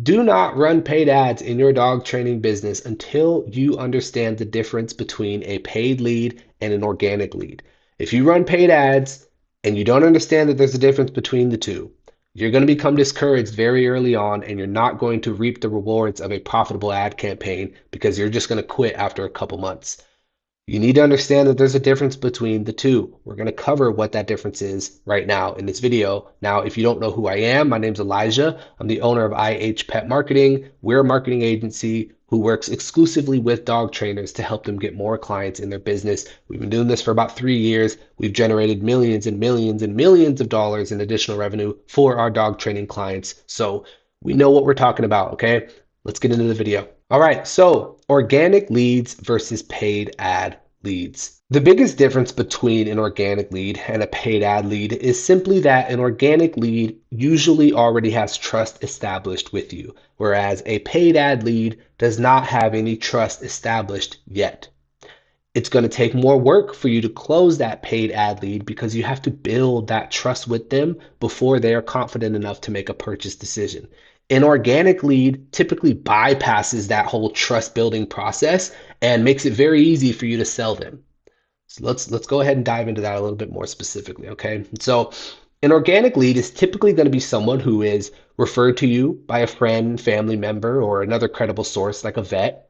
Do not run paid ads in your dog training business until you understand the difference between a paid lead and an organic lead. If you run paid ads and you don't understand that there's a difference between the two, you're going to become discouraged very early on and you're not going to reap the rewards of a profitable ad campaign because you're just going to quit after a couple months. You need to understand that there's a difference between the two. We're going to cover what that difference is right now in this video. Now, if you don't know who I am, my name's Elijah. I'm the owner of IH Pet Marketing. We're a marketing agency who works exclusively with dog trainers to help them get more clients in their business. We've been doing this for about 3 years. We've generated millions and millions and millions of dollars in additional revenue for our dog training clients. So we know what we're talking about, okay? Let's get into the video. All right, so organic leads versus paid ad leads. The biggest difference between an organic lead and a paid ad lead is simply that an organic lead usually already has trust established with you, whereas a paid ad lead does not have any trust established yet. It's going to take more work for you to close that paid ad lead because you have to build that trust with them before they are confident enough to make a purchase decision. An organic lead typically bypasses that whole trust building process and makes it very easy for you to sell them. So let's go ahead and dive into that a little bit more specifically, okay? So an organic lead is typically going to be someone who is referred to you by a friend, family member, or another credible source like a vet.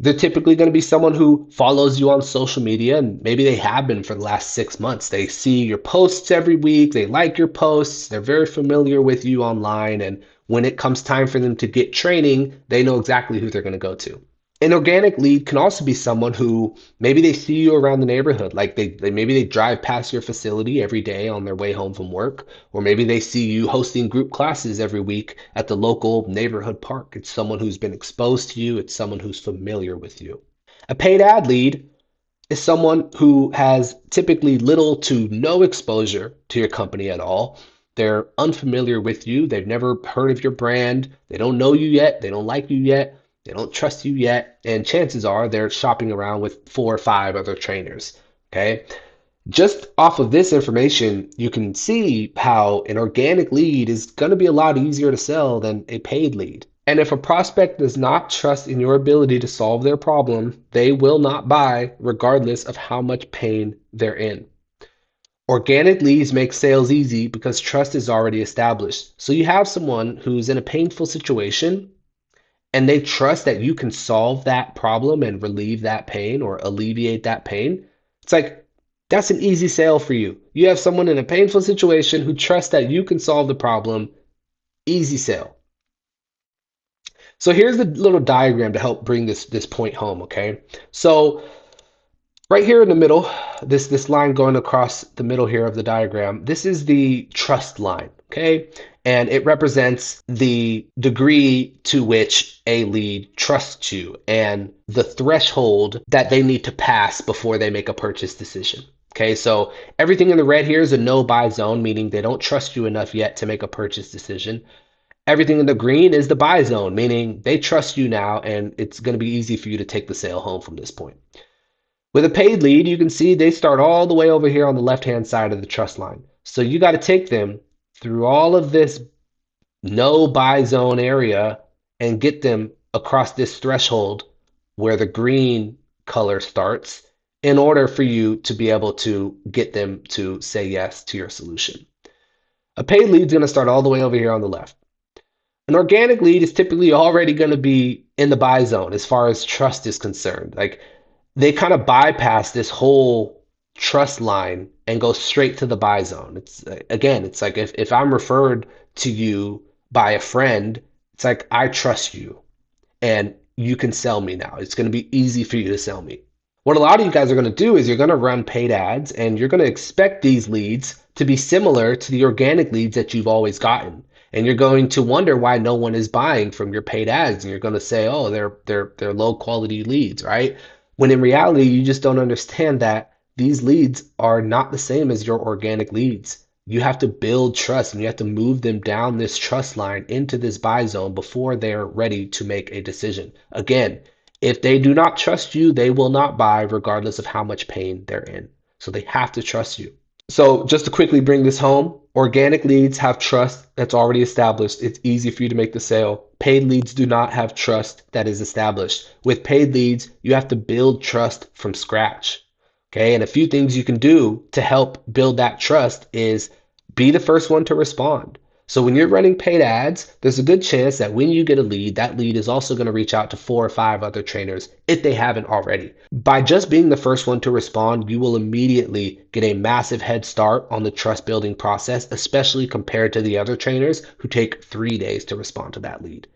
They're typically going to be someone who follows you on social media, and maybe they have been for the last 6 months. They see your posts every week, they like your posts, they're very familiar with you online, and when it comes time for them to get training, they know exactly who they're going to go to. An organic lead can also be someone who maybe they see you around the neighborhood, like they maybe they drive past your facility every day on their way home from work, or maybe they see you hosting group classes every week at the local neighborhood park. It's someone who's been exposed to you, it's someone who's familiar with you. A paid ad lead is someone who has typically little to no exposure to your company at all. They're unfamiliar with you. They've never heard of your brand. They don't know you yet. They don't like you yet. They don't trust you yet. And chances are they're shopping around with 4 or 5 other trainers. Okay. Just off of this information, you can see how an organic lead is going to be a lot easier to sell than a paid lead. And if a prospect does not trust in your ability to solve their problem, they will not buy regardless of how much pain they're in. Organic leads make sales easy because trust is already established. So you have someone who's in a painful situation and they trust that you can solve that problem and relieve that pain or alleviate that pain. It's like that's an easy sale for you. You have someone in a painful situation who trusts that you can solve the problem. Easy sale. So here's the little diagram to help bring this point home, okay? So right here in the middle, this line going across the middle here of the diagram, this is the trust line, okay? And it represents the degree to which a lead trusts you and the threshold that they need to pass before they make a purchase decision. Okay, so everything in the red here is a no buy zone, meaning they don't trust you enough yet to make a purchase decision. Everything in the green is the buy zone, meaning they trust you now and it's going to be easy for you to take the sale home from this point. With a paid lead, you can see they start all the way over here on the left-hand side of the trust line. So you got to take them through all of this no buy zone area and get them across this threshold where the green color starts in order for you to be able to get them to say yes to your solution. A paid lead is going to start all the way over here on the left. An organic lead is typically already going to be in the buy zone as far as trust is concerned. Like they kind of bypass this whole trust line and go straight to the buy zone. It's again, it's like if I'm referred to you by a friend, it's like I trust you and you can sell me now. It's going to be easy for you to sell me. What a lot of you guys are going to do is you're going to run paid ads and you're going to expect these leads to be similar to the organic leads that you've always gotten. And you're going to wonder why no one is buying from your paid ads. And you're going to say, oh, they're low quality leads, right? When in reality, you just don't understand that these leads are not the same as your organic leads. You have to build trust and you have to move them down this trust line into this buy zone before they're ready to make a decision. Again, if they do not trust you, they will not buy regardless of how much pain they're in. So they have to trust you. So just to quickly bring this home, organic leads have trust that's already established. It's easy for you to make the sale. Paid leads do not have trust that is established. With paid leads, you have to build trust from scratch. Okay, and a few things you can do to help build that trust is be the first one to respond. So when you're running paid ads, there's a good chance that when you get a lead, that lead is also going to reach out to 4 or 5 other trainers if they haven't already. By just being the first one to respond, you will immediately get a massive head start on the trust building process, especially compared to the other trainers who take 3 days to respond to that lead.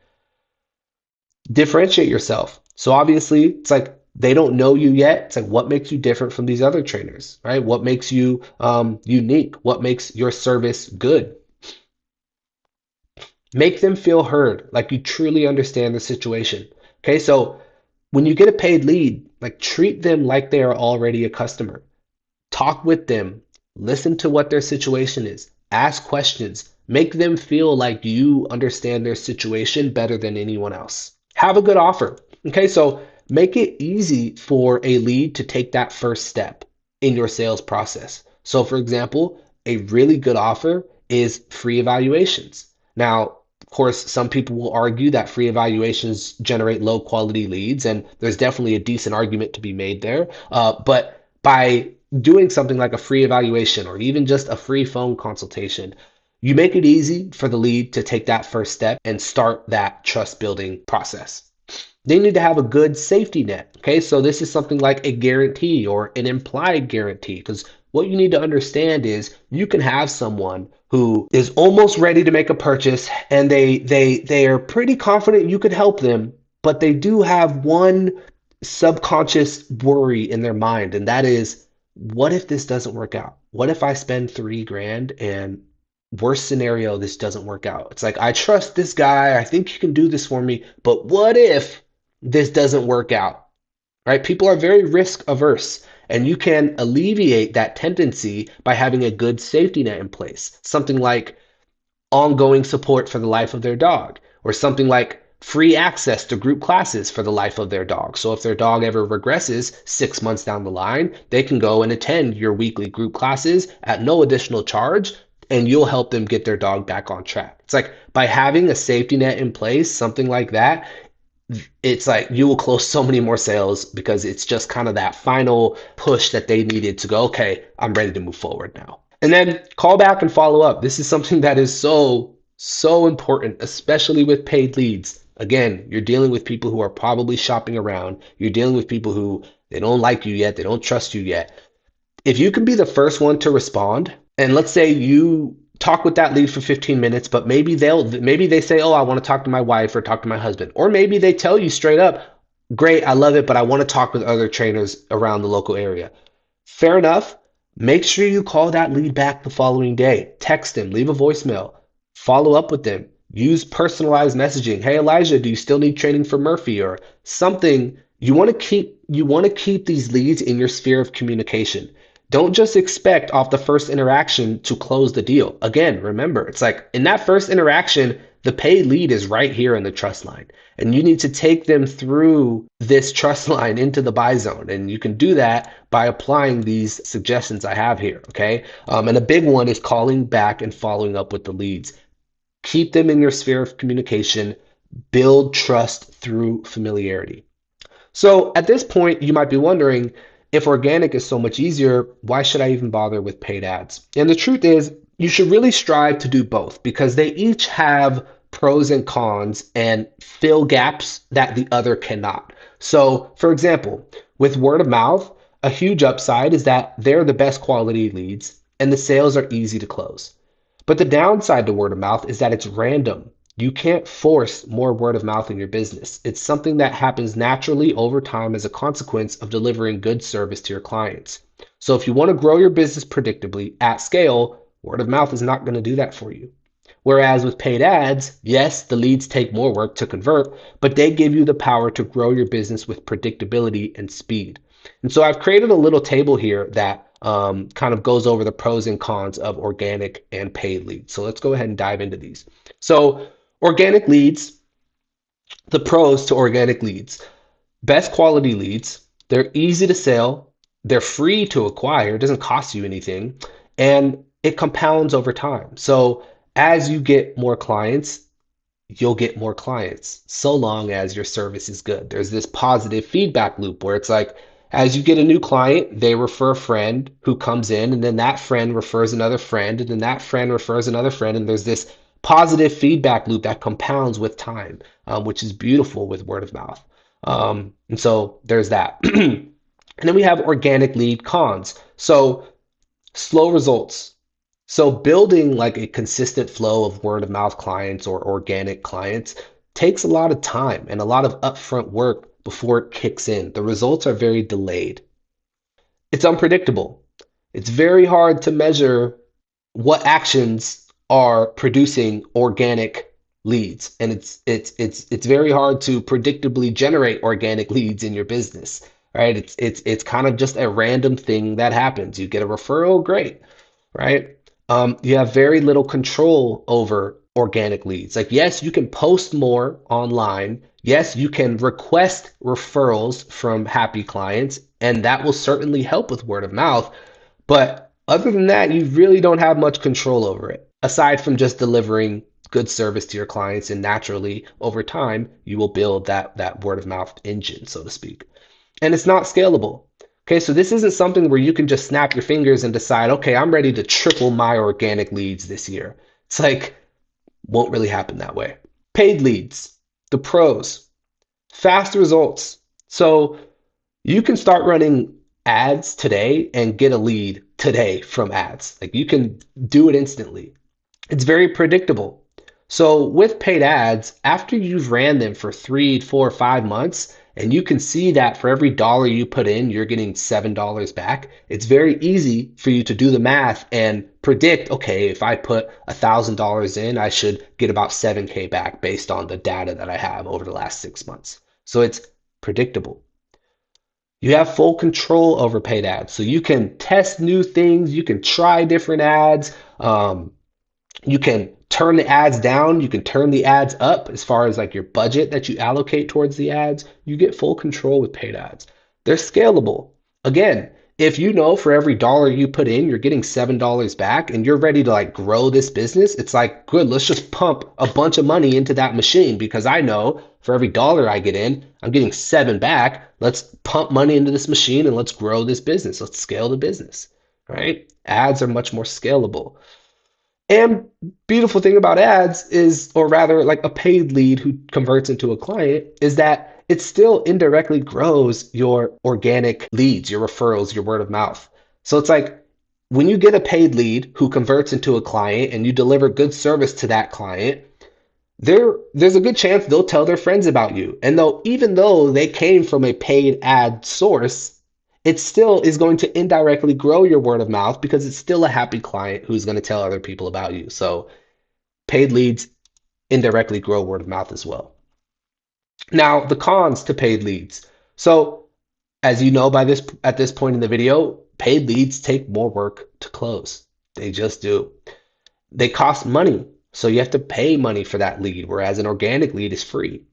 Differentiate yourself. So obviously, it's like they don't know you yet. It's like what makes you different from these other trainers, right? What makes you unique? What makes your service good? Make them feel heard, like you truly understand the situation. Okay, so when you get a paid lead, like treat them like they are already a customer. Talk with them, listen to what their situation is, ask questions, make them feel like you understand their situation better than anyone else. Have a good offer. Okay, so make it easy for a lead to take that first step in your sales process. So, for example, a really good offer is free evaluations. Now, of course, some people will argue that free evaluations generate low quality leads, and there's definitely a decent argument to be made there. But by doing something like a free evaluation or even just a free phone consultation, you make it easy for the lead to take that first step and start that trust building process. They need to have a good safety net. Okay, so this is something like a guarantee or an implied guarantee, because what you need to understand is you can have someone who is almost ready to make a purchase and they are pretty confident you could help them, but they do have one subconscious worry in their mind, and that is, what if this doesn't work out? What if I spend 3 grand and worst scenario, this doesn't work out? It's like, I trust this guy. I think he can do this for me. But what if this doesn't work out? Right? People are very risk averse, and you can alleviate that tendency by having a good safety net in place. Something like ongoing support for the life of their dog, or something like free access to group classes for the life of their dog. So if their dog ever regresses 6 months down the line, they can go and attend your weekly group classes at no additional charge, and you'll help them get their dog back on track. It's like by having a safety net in place, something like that, it's like you will close so many more sales because it's just kind of that final push that they needed to go, okay, I'm ready to move forward now. And then call back and follow up. This is something that is so important, especially with paid leads. Again, you're dealing with people who are probably shopping around. You're dealing with people who they don't like you yet, they don't trust you yet. If you can be the first one to respond, and let's say you talk with that lead for 15 minutes, but maybe they say, "Oh, I want to talk to my wife or talk to my husband." Or maybe they tell you straight up, "Great, I love it, but I want to talk with other trainers around the local area." Fair enough. Make sure you call that lead back the following day. Text them, leave a voicemail, follow up with them. Use personalized messaging. Hey Elijah, do you still need training for Murphy or something? You want to keep these leads in your sphere of communication. Don't just expect off the first interaction to close the deal. Again, remember, it's like in that first interaction, the paid lead is right here in the trust line. And you need to take them through this trust line into the buy zone. And you can do that by applying these suggestions I have here. Okay. And a big one is calling back and following up with the leads. Keep them in your sphere of communication. Build trust through familiarity. So at this point, you might be wondering, if organic is so much easier, why should I even bother with paid ads? And the truth is, you should really strive to do both because they each have pros and cons and fill gaps that the other cannot. So, for example, with word of mouth, a huge upside is that they're the best quality leads and the sales are easy to close. But the downside to word of mouth is that it's random. You can't force more word of mouth in your business. It's something that happens naturally over time as a consequence of delivering good service to your clients. So if you want to grow your business predictably at scale, word of mouth is not going to do that for you. Whereas with paid ads, yes, the leads take more work to convert, but they give you the power to grow your business with predictability and speed. And so I've created a little table here that kind of goes over the pros and cons of organic and paid leads. So let's go ahead and dive into these. So organic leads, the pros to organic leads: best quality leads, they're easy to sell, they're free to acquire, it doesn't cost you anything, and it compounds over time. So as you get more clients, you'll get more clients so long as your service is good. There's this positive feedback loop where it's like, as you get a new client, they refer a friend who comes in, and then that friend refers another friend, and then that friend refers another friend. And there's this positive feedback loop that compounds with time, which is beautiful with word of mouth. And so there's that. And then we have organic lead cons. So slow results. So building like a consistent flow of word of mouth clients or organic clients takes a lot of time and a lot of upfront work before it kicks in. The results are very delayed. It's unpredictable. It's very hard to measure what actions are producing organic leads, and it's very hard to predictably generate organic leads in your business, right? It's kind of just a random thing that happens. You get a referral, great, right? You have very little control over organic leads. Like, yes, you can post more online. Yes, you can request referrals from happy clients, and that will certainly help with word of mouth. But other than that, you really don't have much control over it, aside from just delivering good service to your clients. And naturally, over time, you will build that word of mouth engine, so to speak. And it's not scalable. Okay, so this isn't something where you can just snap your fingers and decide, okay, I'm ready to triple my organic leads this year. It's like, won't really happen that way. Paid leads, the pros, fast results. So you can start running ads today and get a lead today from ads. Like, you can do it instantly. It's very predictable. So with paid ads, after you've ran them for 3, 4, 5 months, and you can see that for every dollar you put in, you're getting $7 back, it's very easy for you to do the math and predict, okay, if I put $1,000 in, I should get about 7K back based on the data that I have over the last 6 months. So it's predictable. You have full control over paid ads. So you can test new things, you can try different ads. You can turn the ads down, you can turn the ads up as far as like your budget that you allocate towards the ads. You get full control with paid ads. They're scalable. Again, if you know for every dollar you put in, you're getting $7 back and you're ready to like grow this business, it's like, good, let's just pump a bunch of money into that machine because I know for every dollar I get in, I'm getting seven back. Let's pump money into this machine and let's grow this business. Let's scale the business, right? Ads are much more scalable. And beautiful thing about ads is, or rather like a paid lead who converts into a client, is that it still indirectly grows your organic leads, your referrals, your word of mouth. So it's like when you get a paid lead who converts into a client and you deliver good service to that client, there's a good chance they'll tell their friends about you. And though even though they came from a paid ad source, it still is going to indirectly grow your word of mouth because it's still a happy client who's going to tell other people about you. So paid leads indirectly grow word of mouth as well. Now, the cons to paid leads. So, as you know by this at this point in the video, paid leads take more work to close. They just do. They cost money. So you have to pay money for that lead, whereas an organic lead is free.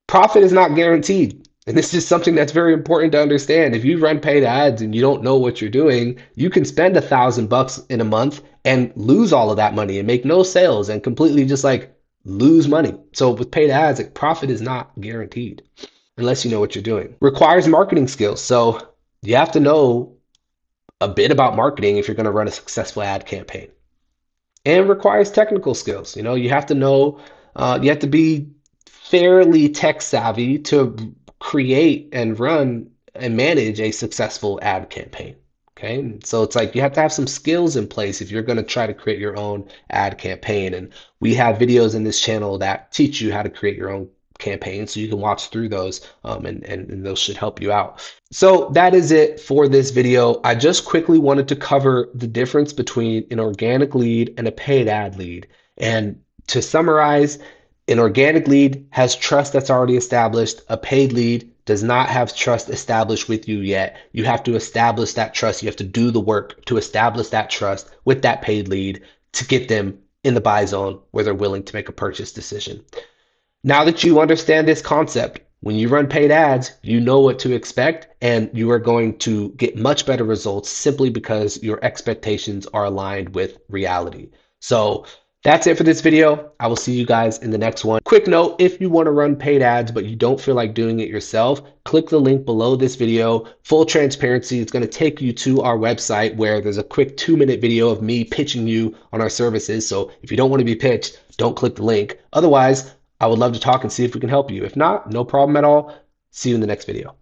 Profit is not guaranteed. And this is something that's very important to understand. If you run paid ads and you don't know what you're doing, you can spend $1,000 in a month and lose all of that money and make no sales and completely just like lose money. So with paid ads, like, profit is not guaranteed unless you know what you're doing. Requires marketing skills. So you have to know a bit about marketing if you're going to run a successful ad campaign, and requires technical skills. You have to be fairly tech savvy to create and run and manage a successful ad campaign. Okay, so it's like you have to have some skills in place if you're going to try to create your own ad campaign. And we have videos in this channel that teach you how to create your own campaign, so you can watch through those, and those should help you out. So that is it for this video. I just quickly wanted to cover the difference between an organic lead and a paid ad lead. And to summarize, an organic lead has trust that's already established. A paid lead does not have trust established with you yet. You have to establish that trust. You have to do the work to establish that trust with that paid lead to get them in the buy zone where they're willing to make a purchase decision. Now that you understand this concept, When you run paid ads, you know what to expect, and you are going to get much better results simply because your expectations are aligned with reality. So that's it for this video. I will see you guys in the next one. Quick note, if you want to run paid ads but you don't feel like doing it yourself, click the link below this video. Full transparency, it's going to take you to our website where there's a quick 2-minute video of me pitching you on our services. So if you don't want to be pitched, don't click the link. Otherwise, I would love to talk and see if we can help you. If not, no problem at all. See you in the next video.